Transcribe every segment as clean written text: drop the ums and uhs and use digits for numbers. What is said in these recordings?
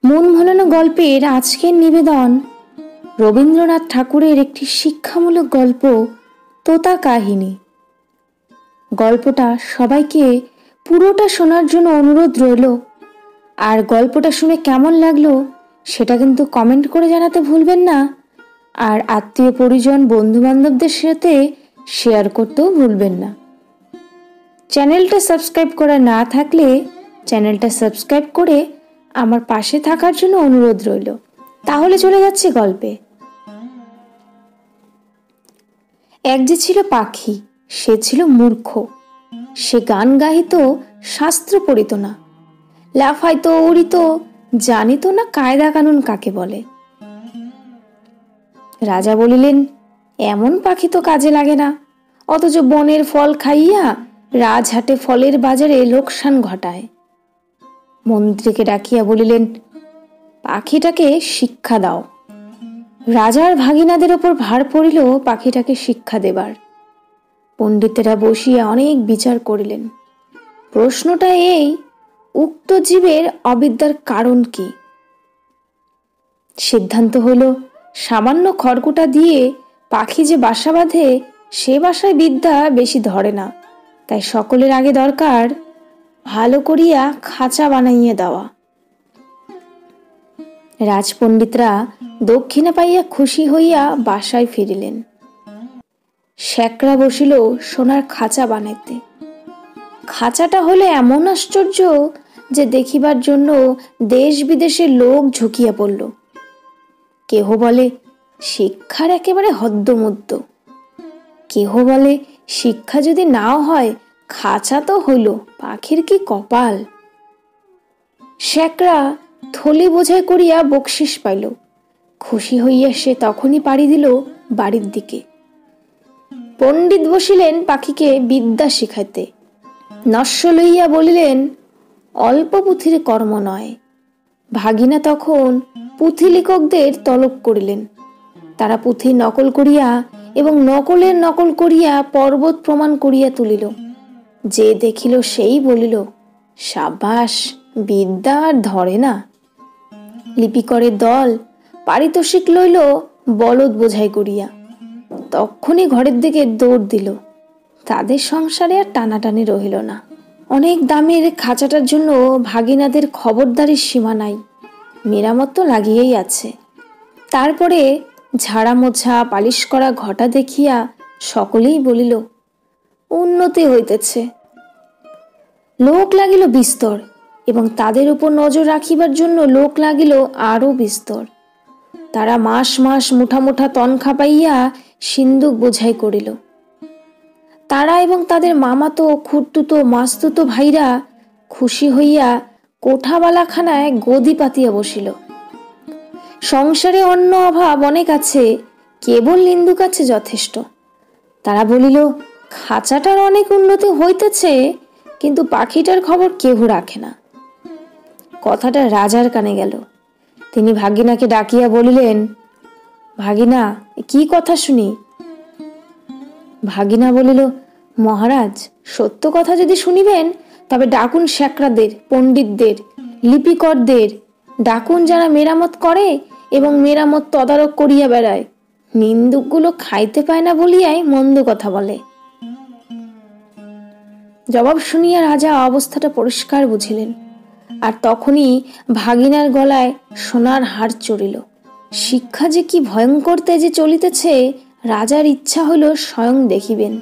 মন ভোলানো গল্পের আজকের নিবেদন রবীন্দ্রনাথ ঠাকুরের একটি শিক্ষামূলক গল্প তোতা কাহিনী। গল্পটা সবাইকে পুরোটা শোনার জন্য অনুরোধ রইল। আর গল্পটা শুনে কেমন লাগলো সেটা কিন্তু কমেন্ট করে জানাতে ভুলবেন না। আর আত্মীয় পরিজন বন্ধু বান্ধবদের সাথে শেয়ার করতেও ভুলবেন না। চ্যানেলটা সাবস্ক্রাইব করা না থাকলে চ্যানেলটা সাবস্ক্রাইব করে আমার পাশে থাকার জন্য অনুরোধ রইল। তাহলে চলে যাচ্ছে গল্পে। এক যে ছিল পাখি, সে ছিল মূর্খ। সে গান গাহিত, শাস্ত্র পড়িত না, লাফাইতো উড়িত, জানিত না কায়দা কানুন কাকে বলে। রাজা বলিলেন, এমন পাখি তো কাজে লাগে না, অথচ বনের ফল খাইয়া রাজহাটে ফলের বাজারে লোকসান ঘটায়। মন্ত্রীকে ডাকিয়া বলিলেন, পাখিটাকে শিক্ষা দাও। রাজার ভাগিনাদের ওপর ভার পড়িল পাখিটাকে শিক্ষা দেবার। পণ্ডিতেরা বসিয়া অনেক বিচার করিলেন। প্রশ্নটা এই, উক্ত জীবের অবিদ্যার কারণ কি? সিদ্ধান্ত হইল, সামান্য খড়কুটা দিয়ে পাখি যে বাসা বাঁধে সে বাসায় বিদ্যা বেশি ধরে না, তাই সকলের আগে দরকার ভালো করিয়া খাঁচা বানাইয়া দেওয়া। রাজপণ্ডিতরা দক্ষিণা পাইয়া খুশি হইয়া বাসায় ফিরিলেন। শ্যাকরা বসিল সোনার খাঁচা বানাইতে। খাঁচাটা হলে এমন আশ্চর্য যে দেখিবার জন্য দেশ বিদেশের লোক ঝুঁকিয়া পড়ল। কেহ বলে শিক্ষার একেবারে হদ্দমদ্দ, কেহ বলে শিক্ষা যদি নাও হয় খাঁচা তো হইল, পাখির কি কপাল। শ্যাকরা থলি বোঝাই করিয়া বকশিস পাইল। খুশি হইয়া সে তখনই পাড়ি দিল বাড়ির দিকে। পণ্ডিত বসিলেন পাখিকে বিদ্যা শিখাইতে। নস্য লইয়া বলিলেন, অল্প পুঁথির কর্ম নয়। ভাগিনা তখন পুঁথি লেখকদের তলব করিলেন। তারা পুঁথি নকল করিয়া এবং নকলের নকল করিয়া পর্বত প্রমাণ করিয়া তুলিল। যে দেখিল সেই বলিল, সাবাস, বিদ্যা আর ধরে না। লিপিকরের দল পারিতোষিক লইল বলদ বোঝাই করিয়া। তখনই ঘরের দিকে দৌড় দিল। তাদের সংসারে আর টানাটানি রহিল না। অনেক দামের খাঁচাটার জন্য ভাগিনাদের খবরদারির সীমা নাই। মেরামত তো লাগিয়েই আছে। তারপরে ঝাড়া মোছা পালিশ করা ঘটা দেখিয়া সকলেই বলিল, উন্নতি হইতেছে। লোক লাগিল বিস্তর, এবং তাদের উপর নজর রাখিবার জন্য লোক লাগিল আরো বিস্তর। তারা মাস মাস মুঠা মুঠা তনখা পাইয়া সিন্দুক বোঝাই করিল। তারা এবং তাদের মামাতো, খুড়তুতো, মাস্তুতো ভাইরা খুশি হইয়া কোঠাবালাখানায় গদি পাতিয়া বসিল। সংসারে অন্য অভাব অনেক আছে, কেবল নিন্দুক আছে যথেষ্ট। তারা বলিল, খাঁচাটার অনেক উন্নতি হইতেছে, কিন্তু পাখিটার খবর কেহ রাখে না। কথাটা রাজার কানে গেল। তিনি ভাগিনাকে ডাকিয়া বলিলেন, ভাগিনা, কি কথা শুনি? ভাগিনা বলিল, মহারাজ, সত্য কথা যদি শুনিবেন তবে ডাকুন শ্যাকরাদের, পণ্ডিতদের, লিপিকরদের ডাকুন, যারা মেরামত করে এবং মেরামত তদারক করিয়া বেড়ায়। নিন্দুকগুলো খাইতে পায় না বলিয়াই মন্দ কথা বলে। জবাব শুনিয়া রাজা অবস্থাটা পরিষ্কার বুঝিলেন। আর তখনই ভাগিনার গলায় সোনার হার চড়িল। শিক্ষা যে কি ভয়ঙ্কর তেজে চলিতেছে রাজার ইচ্ছা হইল স্বয়ং দেখিবেন।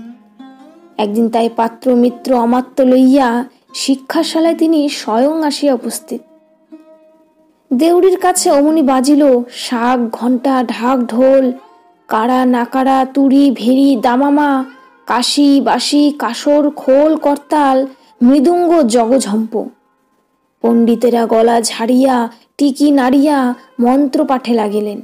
একদিন তাই পাত্র মিত্র অমাত্য লইয়া শিক্ষাশালায় তিনি স্বয়ং আসিয়া উপস্থিত। দেউড়ির কাছে অমনি বাজিল শাক, ঘণ্টা, ঢাক, ঢোল, কাড়া, নাকাড়া, তুড়ি, ভেড়ি, দামামা, কাশি, বাঁশি, কাসর, খোল, করতাল, মৃদুঙ্গ, জগঝম্প। পণ্ডিতেরা গলা ঝাড়িয়া টিকি নাড়িয়া মন্ত্র পাঠে লাগিলেন।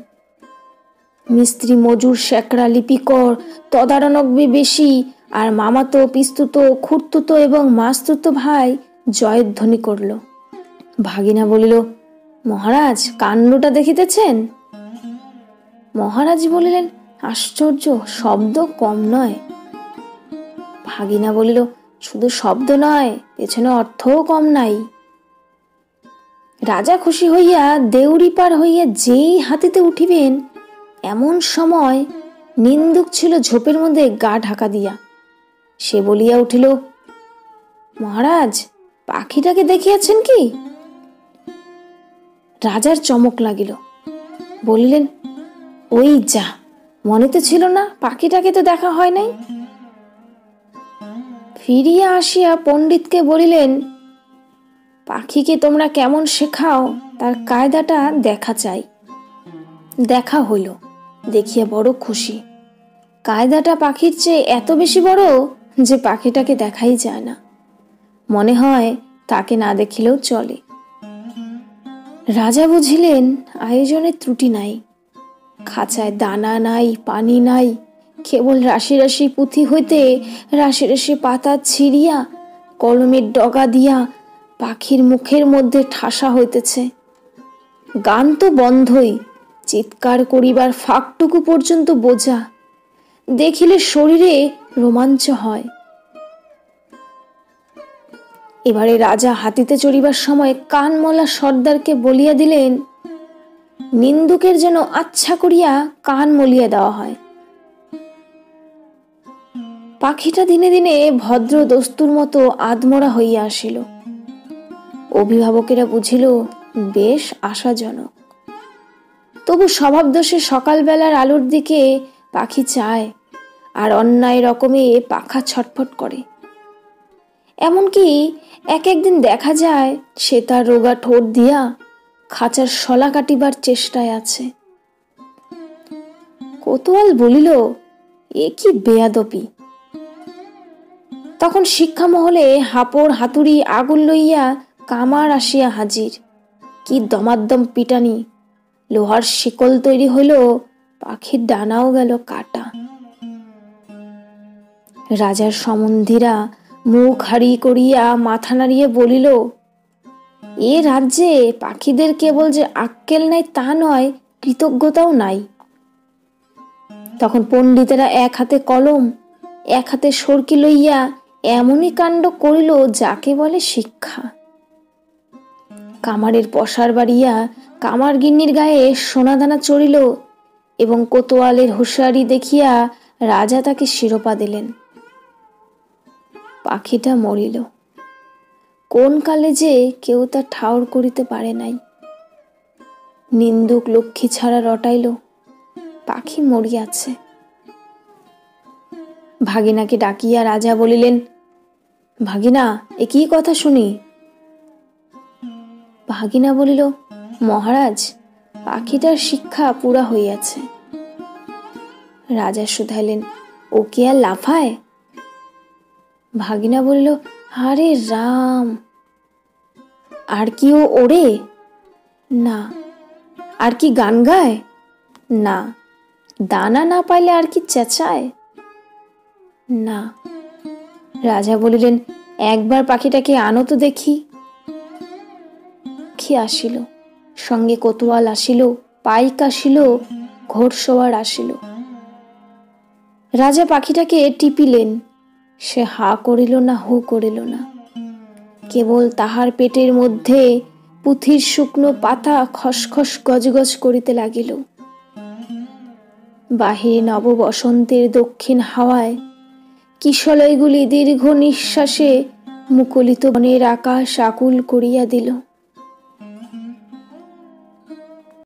মিস্ত্রি, মজুর, শ্যাকরা, লিপিকর, তদারণজ্ঞ বেশি আর মামাতো, পিস্তুতো, খুড়তুতো এবং মাস্তুতো ভাই জয়ধ্বনি করল। ভাগিনা বলিল, মহারাজ, কাণ্ডটা দেখিতেছেন? মহারাজ বলিলেন, আশ্চর্য, শব্দ কম নয়। ভাগিনা বলিল, শুধু শব্দ নয়, পেছনে অর্থও কম নাই। রাজা খুশি হইয়া দেউড়ি পার হইয়া যেই হাতিতে উঠিবেন, এমন সময় নিন্দুক ছিল ঝোপের মধ্যে গা ঢাকা দিয়া। সে বলিয়া উঠিল, মহারাজ, পাখিটাকে দেখিয়াছেন কি? রাজার চমক লাগিল। বলিলেন, ওই যা, মনে তো ছিল না, পাখিটাকে তো দেখা হয় নাই। ফিরিয়া আসিয়া পণ্ডিতকে বলিলেন, পাখিকে তোমরা কেমন শেখাও তার কায়দাটা দেখা চাই। দেখা হইল, দেখিয়া বড় খুশি। কায়দাটা পাখির চেয়ে এত বেশি বড় যে পাখিটাকে দেখাই যায় না, মনে হয় তাকে না দেখিলেও চলে। রাজা বুঝিলেন আয়োজনের ত্রুটি নাই। খাঁচায় দানা নাই, পানি নাই, কেবল রাশি রাশি পুঁথি হইতে রাশি রাশি পাতা ছিঁড়িয়া কলমের ডগা দিয়া পাখির মুখের মধ্যে ঠাসা হইতেছে। গান তো বন্ধই, চিৎকার করিবার ফাঁকটুকু পর্যন্ত বোঝা। দেখিলে শরীরে রোমাঞ্চ হয়। এবারে রাজা হাতিতে চড়িবার সময় কানমলা সর্দারকে বলিয়া দিলেন, নিন্দুকের যেন আচ্ছা করিয়া কান মলিয়া দেওয়া হয়। পাখিটা দিনে দিনে ভদ্র দস্তুর মতো আদমরা হইয়া আসিল। অভিভাবকেরা বুঝিল বেশ আশাজনক। তবু স্বভাব দোষে সকালবেলার আলোর দিকে পাখি চায়, আর অন্যায় রকমে পাখা ছটফট করে। এমনকি এক একদিন দেখা যায় সে তার রোগা ঠোঁট দিয়া খাঁচার শলা কাটিবার চেষ্টায় আছে। কোতোয়াল বলিল, এ কি বেয়াদপি। তখন শিক্ষা মহলে হাপড় হাতুড়ি আগুন লইয়া কামার আসিয়া হাজির। কি দমাদ্দম পিটানি! লোহার শিকল তৈরি হইল, পাখির ডানাও গেল কাটা। রাজার সম্বন্ধীরা মুখ হাড়ি করিয়া মাথা নাড়িয়ে বলিল, এ রাজ্যে পাখিদের কেবল যে আক্কেল নাই তা নয়, কৃতজ্ঞতাও নাই। তখন পণ্ডিতেরা এক হাতে কলম, এক হাতে সরকি লইয়া এমনই কাণ্ড করিল যাকে বলে শিক্ষা। কামারের পসার বাড়িয়া কামার গিন্নির গায়ে সোনাদানা চড়িল এবং কোতোয়ালের হুঁশিয়ারি দেখিয়া রাজা তাকে শিরোপা দিলেন। পাখিটা মরিল। কোন কালে যে কেউ তা ঠাউর করিতে পারে নাই। নিন্দুক লক্ষ্মী ছাড়া রটাইল, পাখি মরিয়াছে। ভাগিনাকে ডাকিয়া রাজা বলিলেন, ভাগিনা, এ কি কথা শুনি? ভাগিনা বলিল, মহারাজ, পাখিটার শিক্ষা পুরা হইয়াছে। রাজা শুধাইলেন, ও কি আর লাফায়? ভাগিনা বলিল, আরে রাম! আর কি ও ওড়ে? না। আর কি গান গায়? না। দানা না পাইলে আর কি চেঁচায়? না। রাজা বলিলেন, একবার পাখিটাকে আনো তো দেখি। পাখি আসিল, সঙ্গে কোতোয়াল আসিল, পাইক আসিল, ঘোড়সওয়ার আসিল। রাজা পাখিটাকে টিপিলেন। সে হা করিল না, হু করিল না। কেবল তাহার পেটের মধ্যে পুঁথির শুকনো পাতা খসখস গজগজ করিতে লাগিল। বাহিরে নব বসন্তের দক্ষিণ হাওয়ায় কিশলয়গুলি দীর্ঘ নিঃশ্বাসে মুকলিত বনের আকাশ আকুল করিয়া দিল।